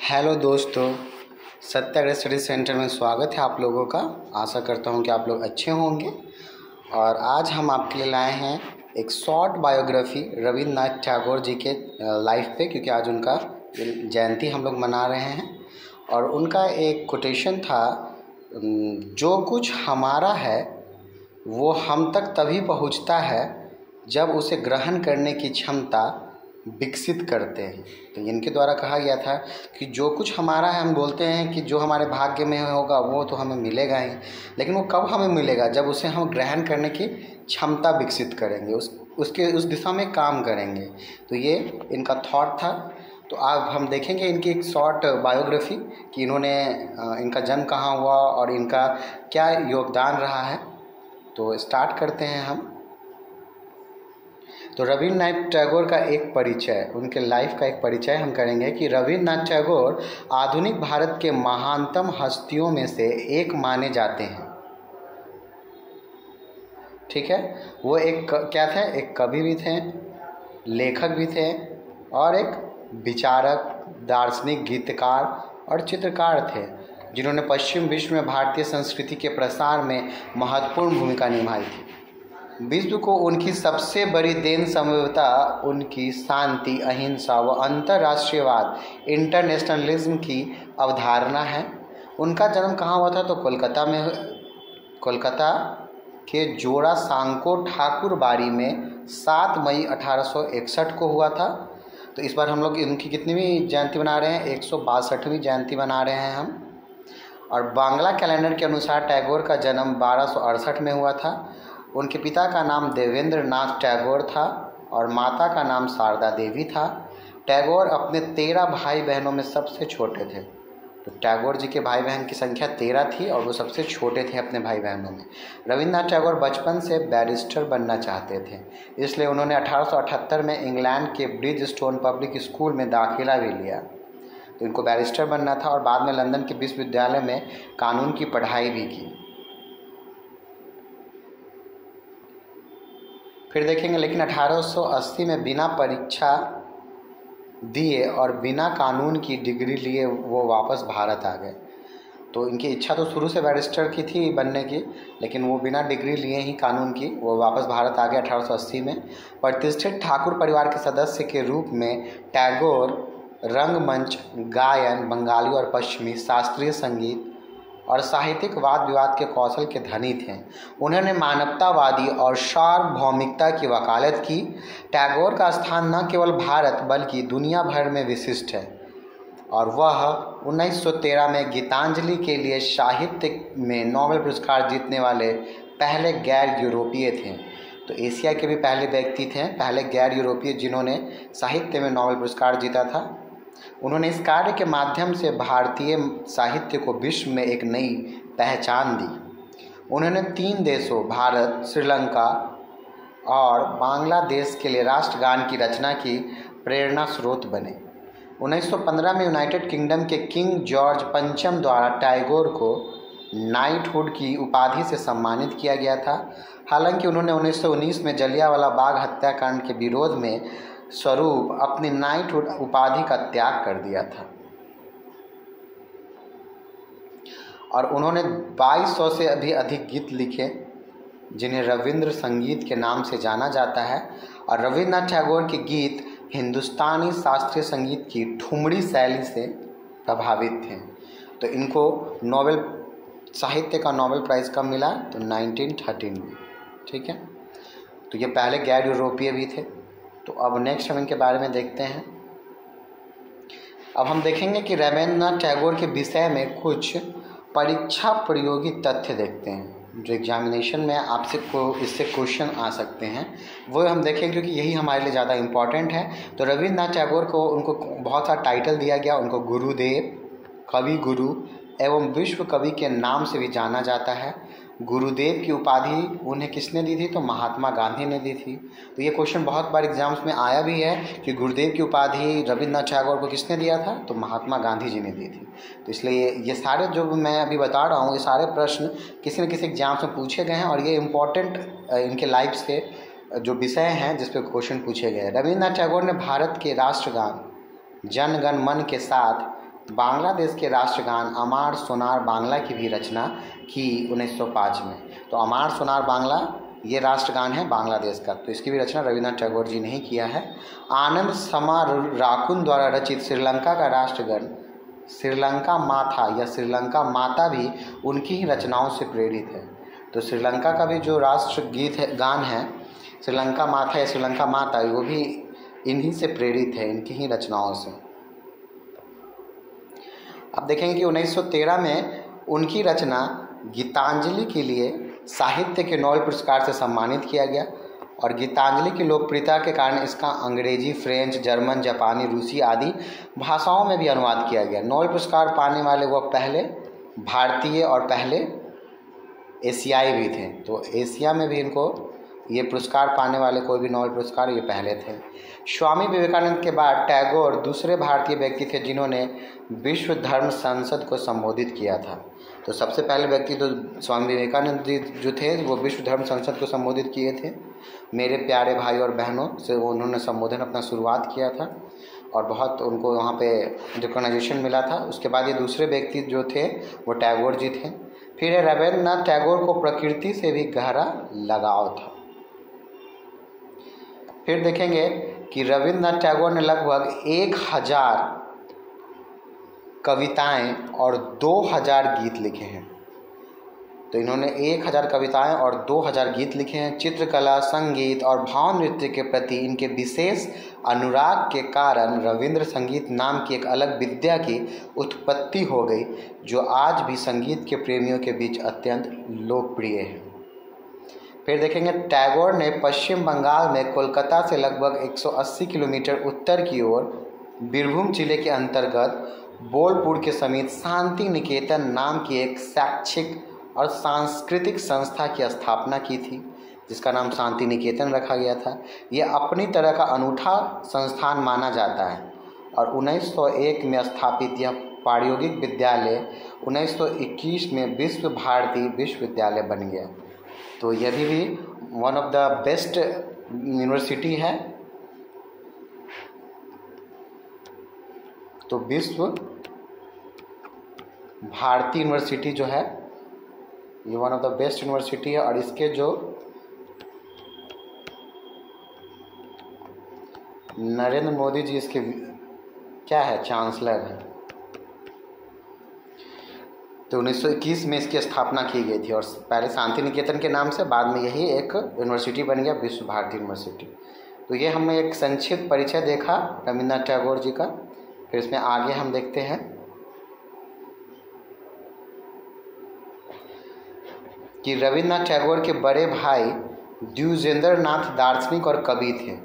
Hello दोस्तों, सत्याग्रह study centre में स्वागत है आप लोगों का। आशा करता हूं कि आप लोग अच्छे होंगे। और आज हम आपके लिए लाए हैं एक शॉर्ट बायोग्राफी रविंद्रनाथ टैगोर जी के लाइफ पे, क्योंकि आज उनका जयंती हम लोग मना रहे हैं। और उनका एक कोटेशन था, जो कुछ हमारा है वो हम तक तभी पहुंचता है जब उसे ग्रहण करने की क्षमता विकसित करते हैं। तो इनके द्वारा कहा गया था कि जो कुछ हमारा है, हम बोलते हैं कि जो हमारे भाग्य में होगा वो तो हमें मिलेगा ही, लेकिन वो कब हमें मिलेगा? जब उसे हम ग्रहण करने की क्षमता विकसित करेंगे, उस दिशा में काम करेंगे। तो ये इनका थॉट था। तो अब हम देखेंगे इनकी एक शॉर्ट बायोग्राफी कि इनका जन्म कहाँ हुआ और इनका क्या योगदान रहा है। तो स्टार्ट करते हैं हम। तो रविंद्रनाथ टैगोर का एक परिचय, उनके लाइफ का एक परिचय हम करेंगे कि रविंद्रनाथ टैगोर आधुनिक भारत के महानतम हस्तियों में से एक माने जाते हैं। ठीक है, वो एक क्या थे? एक कवि भी थे, लेखक भी थे और एक विचारक, दार्शनिक, गीतकार और चित्रकार थे, जिन्होंने पश्चिम विश्व में भारतीय संस्कृति के प्रसार में महत्वपूर्ण भूमिका निभाई थी। विश्व को उनकी सबसे बड़ी देन संभवतः उनकी शांति, अहिंसा व अंतर्राष्ट्रीयवाद, इंटरनेशनलिज्म की अवधारणा है। उनका जन्म कहाँ हुआ था? तो कोलकाता के जोड़ा सांको ठाकुर बाड़ी में 7 मई 1861 को हुआ था। तो इस बार हम लोग इनकी कितनीवीं जयंती मना रहे हैं? 162वीं जयंती मना रहे हैं हम। और बांग्ला कैलेंडर के अनुसार टैगोर का जन्म 1268 में हुआ था। उनके पिता का नाम देवेंद्र नाथ टैगोर था और माता का नाम शारदा देवी था। टैगोर अपने 13 भाई बहनों में सबसे छोटे थे। तो टैगोर जी के भाई बहन की संख्या 13 थी और वो सबसे छोटे थे अपने भाई बहनों में। रविंद्रनाथ टैगोर बचपन से बैरिस्टर बनना चाहते थे, इसलिए उन्होंने 1878 में इंग्लैंड के ब्रिज स्टोन पब्लिक स्कूल में दाखिला भी लिया। तो इनको बैरिस्टर बनना था और बाद में लंदन के विश्वविद्यालय में कानून की पढ़ाई भी की। फिर देखेंगे, लेकिन 1880 में बिना परीक्षा दिए और बिना कानून की डिग्री लिए वो वापस भारत आ गए। तो इनकी इच्छा तो शुरू से बैरिस्टर की थी बनने की, लेकिन वो बिना डिग्री लिए ही कानून की वो वापस भारत आ गए 1880 में। प्रतिष्ठित ठाकुर परिवार के सदस्य के रूप में टैगोर रंगमंच, गायन, बंगाली और पश्चिमी शास्त्रीय संगीत और साहित्यिक वाद विवाद के कौशल के धनी थे। उन्होंने मानवतावादी और सार्वभौमिकता की वकालत की। टैगोर का स्थान न केवल भारत बल्कि दुनिया भर में विशिष्ट है और वह 1913 में गीतांजलि के लिए साहित्य में नोबेल पुरस्कार जीतने वाले पहले गैर यूरोपीय थे। तो एशिया के भी पहले व्यक्ति थे, पहले गैर यूरोपीय जिन्होंने साहित्य में नोबेल पुरस्कार जीता था। उन्होंने इस कार्य के माध्यम से भारतीय साहित्य को विश्व में एक नई पहचान दी। उन्होंने 3 देशों भारत, श्रीलंका और बांग्लादेश के लिए राष्ट्रगान की रचना की प्रेरणा स्रोत बने। 1915 में यूनाइटेड किंगडम के किंग जॉर्ज पंचम द्वारा टैगोर को नाइटहुड की उपाधि से सम्मानित किया गया था। हालांकि उन्होंने 1919 में जलियांवाला बाग हत्याकांड के विरोध में स्वरूप अपनी नाइटहुड उपाधि का त्याग कर दिया था और उन्होंने 2200 से भी अधिक गीत लिखे, जिन्हें रविंद्र संगीत के नाम से जाना जाता है। और रविंद्रनाथ टैगोर के गीत हिंदुस्तानी शास्त्रीय संगीत की ठुमरी शैली से प्रभावित थे। तो इनको नोबेल साहित्य का नोबेल प्राइज़ कब मिला? तो 1913 में। ठीक है, तो ये पहले गैर यूरोपीय भी थे। तो अब नेक्स्ट हम इनके बारे में देखते हैं। अब हम देखेंगे कि रविंद्रनाथ टैगोर के विषय में कुछ परीक्षा प्रयोगी तथ्य देखते हैं, जो एग्जामिनेशन में आपसे इससे क्वेश्चन आ सकते हैं, वो हम देखेंगे, क्योंकि यही हमारे लिए ज़्यादा इम्पॉर्टेंट है। तो रविंद्रनाथ टैगोर को उनको बहुत सारा टाइटल दिया गया। उनको गुरुदेव, कवि गुरु एवं विश्व कवि के नाम से भी जाना जाता है। गुरुदेव की उपाधि उन्हें किसने दी थी? तो महात्मा गांधी ने दी थी। तो ये क्वेश्चन बहुत बार एग्जाम्स में आया भी है कि गुरुदेव की उपाधि रविंद्रनाथ टैगोर को किसने दिया था? तो महात्मा गांधी जी ने दी थी। तो इसलिए ये सारे जो मैं अभी बता रहा हूँ, ये सारे प्रश्न किसी न किसी एग्जाम्स में पूछे गए हैं और ये इम्पॉर्टेंट इनके लाइफ से जो विषय हैं जिस पे क्वेश्चन पूछे गए हैं। रविंद्रनाथ टैगोर ने भारत के राष्ट्रगान जन गण मन के साथ बांग्लादेश के राष्ट्रगान अमार सोनार बांग्ला की भी रचना की 1905 में। तो अमार सोनार बांग्ला ये राष्ट्रगान है बांग्लादेश का, तो इसकी भी रचना रविन्द्रनाथ टैगोर जी ने ही किया है। आनंद समाराकुन द्वारा रचित श्रीलंका का राष्ट्रगान श्रीलंका माता या श्रीलंका माता भी उनकी ही रचनाओं से प्रेरित है। तो श्रीलंका का भी जो राष्ट्रगीत है, गान है श्रीलंका माता या श्रीलंका माता, वो भी इन्हीं से प्रेरित है, इनकी ही रचनाओं से। अब देखेंगे कि 1913 में उनकी रचना गीतांजलि के लिए साहित्य के नोबेल पुरस्कार से सम्मानित किया गया और गीतांजलि की लोकप्रियता के कारण इसका अंग्रेजी, फ्रेंच, जर्मन, जापानी, रूसी आदि भाषाओं में भी अनुवाद किया गया। नोबेल पुरस्कार पाने वाले वह पहले भारतीय और पहले एशियाई भी थे। तो एशिया में भी इनको ये पुरस्कार पाने वाले कोई भी नोबेल पुरस्कार ये पहले थे। स्वामी विवेकानंद के बाद टैगोर दूसरे भारतीय व्यक्ति थे जिन्होंने विश्व धर्म संसद को संबोधित किया था। तो सबसे पहले व्यक्ति तो स्वामी विवेकानंद जी जो थे वो विश्व धर्म संसद को संबोधित किए थे। मेरे प्यारे भाई और बहनों से उन्होंने संबोधन अपना शुरुआत किया था और बहुत उनको वहाँ पे रिकॉग्नाइजेशन मिला था। उसके बाद ये दूसरे व्यक्ति जो थे वो टैगोर जी थे। फिर रविन्द्रनाथ टैगोर को प्रकृति से भी गहरा लगाव था। फिर देखेंगे कि रविन्द्रनाथ टैगोर ने लगभग 1000 कविताएं और 2000 गीत लिखे हैं। तो इन्होंने 1000 कविताएं और 2000 गीत लिखे हैं। चित्रकला, संगीत और भाव नृत्य के प्रति इनके विशेष अनुराग के कारण रविंद्र संगीत नाम की एक अलग विद्या की उत्पत्ति हो गई, जो आज भी संगीत के प्रेमियों के बीच अत्यंत लोकप्रिय है। फिर देखेंगे टैगोर ने पश्चिम बंगाल में कोलकाता से लगभग 180 किलोमीटर उत्तर की ओर बीरभूम जिले के अंतर्गत बोलपुर के समीप शांति निकेतन नाम की एक शैक्षिक और सांस्कृतिक संस्था की स्थापना की थी, जिसका नाम शांति निकेतन रखा गया था। यह अपनी तरह का अनूठा संस्थान माना जाता है और 1901 में स्थापित यह प्रायोगिक विद्यालय 1921 में विश्व भारती विश्वविद्यालय बन गया। तो यह भी one of the best university है। तो विश्व भारती यूनिवर्सिटी जो है ये one of the best university है और इसके जो नरेंद्र मोदी जी इसके क्या है चांसलर है। तो 1921 में इसकी स्थापना की गई थी और पहले शांति निकेतन के नाम से, बाद में यही एक यूनिवर्सिटी बन गया विश्व भारती यूनिवर्सिटी। तो ये हमने एक संक्षिप्त परिचय देखा रविन्द्रनाथ टैगोर जी का। फिर इसमें आगे हम देखते हैं कि रविन्द्रनाथ टैगोर के बड़े भाई द्विजेंद्र नाथ दार्शनिक और कवि थे।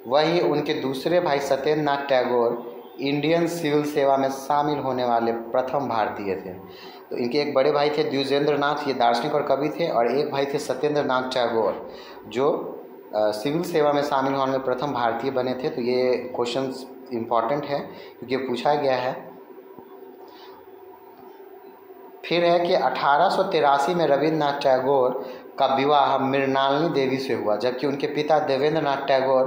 वही उनके दूसरे भाई सत्येंद्र नाथ टैगोर इंडियन सिविल सेवा में शामिल होने वाले प्रथम भारतीय थे। तो इनके एक बड़े भाई थे द्विजेंद्र नाथ, ये दार्शनिक और कवि थे, और एक भाई थे सत्येंद्र नाथ टैगोर जो सिविल सेवा में शामिल होने में प्रथम भारतीय बने थे। तो ये क्वेश्चन इम्पॉर्टेंट है क्योंकि पूछा गया है। फिर है कि 1883 में रविन्द्रनाथ टैगोर का विवाह मृणालिनी देवी से हुआ, जबकि उनके पिता देवेंद्र नाथ टैगोर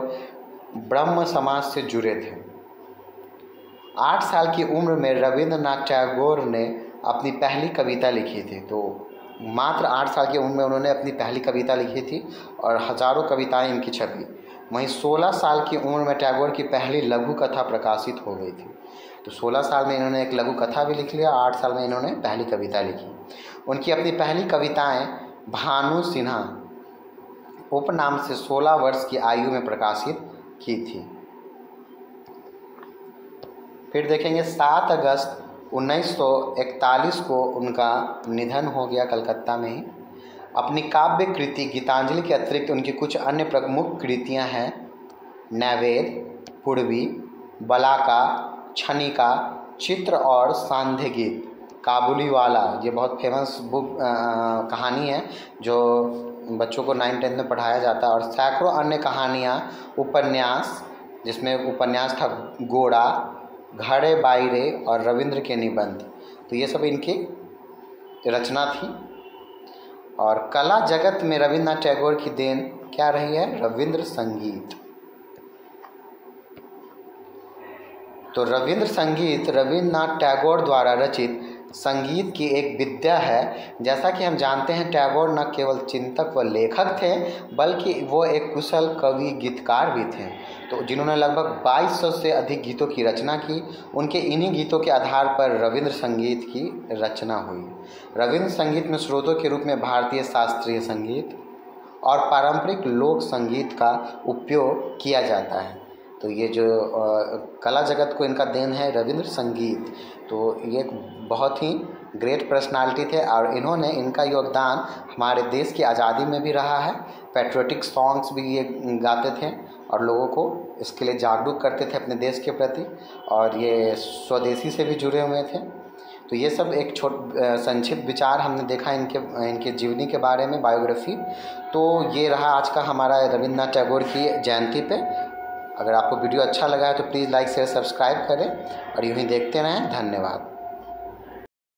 ब्रह्म समाज से जुड़े थे। 8 साल की उम्र में रविन्द्रनाथ टैगोर ने अपनी पहली कविता लिखी थी। तो मात्र 8 साल की उम्र में उन्होंने अपनी पहली कविता लिखी थी और हजारों कविताएं इनकी छपी। वहीं 16 साल की उम्र में टैगोर की पहली लघु कथा प्रकाशित हो गई थी। तो 16 साल में इन्होंने एक लघु कथा भी लिख लिया, 8 साल में इन्होंने पहली कविता लिखी। उनकी अपनी पहली कविताएं भानु सिन्हा उपनाम से 16 वर्ष की आयु में प्रकाशित की थी। फिर देखेंगे 7 अगस्त 1941 को उनका निधन हो गया कलकत्ता में ही। अपनी काव्य कृति गीतांजलि के अतिरिक्त उनकी कुछ अन्य प्रमुख कृतियां हैं नैवेद्य, पूर्वी, बलाका, छनिका, चित्र और सांध्य गीत। काबुलीवाला ये बहुत फेमस बुक कहानी है जो बच्चों को 9-10 में पढ़ाया जाता है, और सैकड़ों अन्य कहानियाँ, उपन्यास जिसमें उपन्यास था गोड़ा, घड़े बाइरे और रविंद्र के निबंध। तो ये सब इनकी रचना थी। और कला जगत में रविन्द्रनाथ टैगोर की देन क्या रही है? रविंद्र संगीत। तो रविंद्र संगीत रविन्द्रनाथ टैगोर द्वारा रचित संगीत की एक विद्या है। जैसा कि हम जानते हैं, टैगोर न केवल चिंतक व लेखक थे बल्कि वो एक कुशल कवि गीतकार भी थे, तो जिन्होंने लगभग 2200 से अधिक गीतों की रचना की। उनके इन्हीं गीतों के आधार पर रविंद्र संगीत की रचना हुई। रविंद्र संगीत में स्रोतों के रूप में भारतीय शास्त्रीय संगीत और पारंपरिक लोक संगीत का उपयोग किया जाता है। तो ये जो कला जगत को इनका देन है रविंद्र संगीत। तो ये एक बहुत ही ग्रेट पर्सनालिटी थे और इन्होंने इनका योगदान हमारे देश की आज़ादी में भी रहा है। पैट्रियोटिक सॉन्ग्स भी ये गाते थे और लोगों को इसके लिए जागरूक करते थे अपने देश के प्रति, और ये स्वदेशी से भी जुड़े हुए थे। तो ये सब एक संक्षिप्त विचार हमने देखा इनके जीवनी के बारे में, बायोग्राफी। तो ये रहा आज का हमारा रविन्द्रनाथ टैगोर की जयंती पे। अगर आपको वीडियो अच्छा लगा है तो प्लीज़ लाइक शेयर सब्सक्राइब करें और यूँ ही देखते रहें। धन्यवाद।